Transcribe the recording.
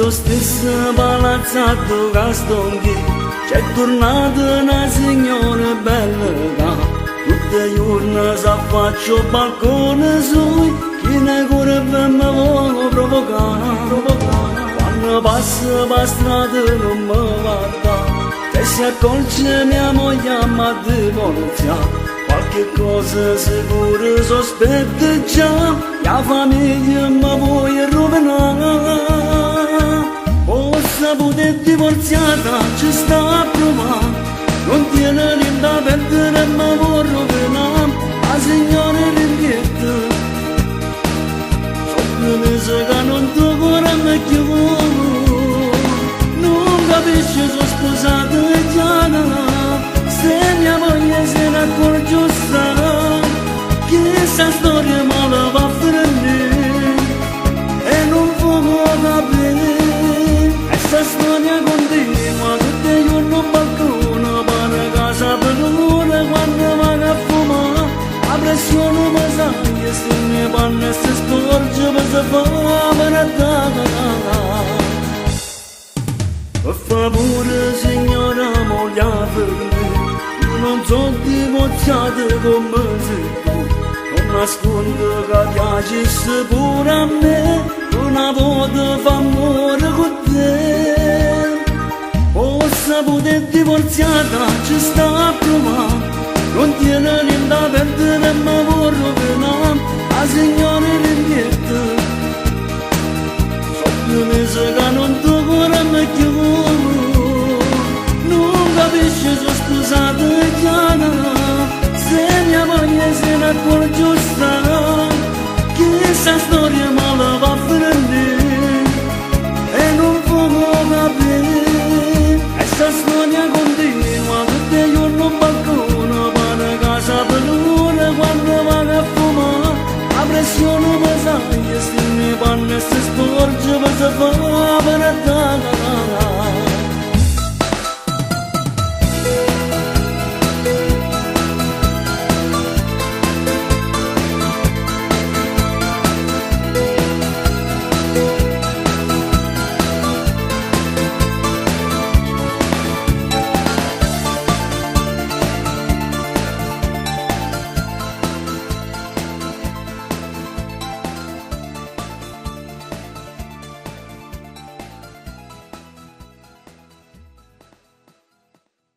quando stesso palazzato Castonghi c'è tornata una signora bella, tutte le giorni s'affaccia al balcone sui, chi ne curva mi vuole provocare. Quando passa per strada non mi guarda, e si accorge mia moglie ma divorzia. Qualche cosa sicuro sospetta già, la famiglia mi vuole rovinare. Ho saputo è divorziata, ci sta a provare, non tiene niente da perdere e mi vuole rovinare. La signora rinvietta, sotto mese che non ti cuore me più, non capisce sono sposata e già. Se mia moglie se ne accorge sta, che questa storia male va a finire e non può capire. Questa storia continua tutti i giorni al balcone, per casa per l'ora quando va a fumare. La pressione mi sa che se ne panne si sporge per si fa per attaccare. Per favore signora moglie fermi, non sono divorziata come sei tu, non nascondo che piacesse pure a me, una volta fa amore con te. Ho saputo è divorziata, ci sta a provare, non tiene niente da perdere e mi vuole rovinare. La signora rinvietta, sotto mese che non ti cuore me più, non capisce sono scusata e chiara. Se mia moglie se ne accorge sta, che questa storia male va a finire e non può capire. Questa storia continua tutti i giorni al balcone, per casa per l'ora quando va a fumare. La pressione mi sa che se ne panne si sporge per si fa per attaccare.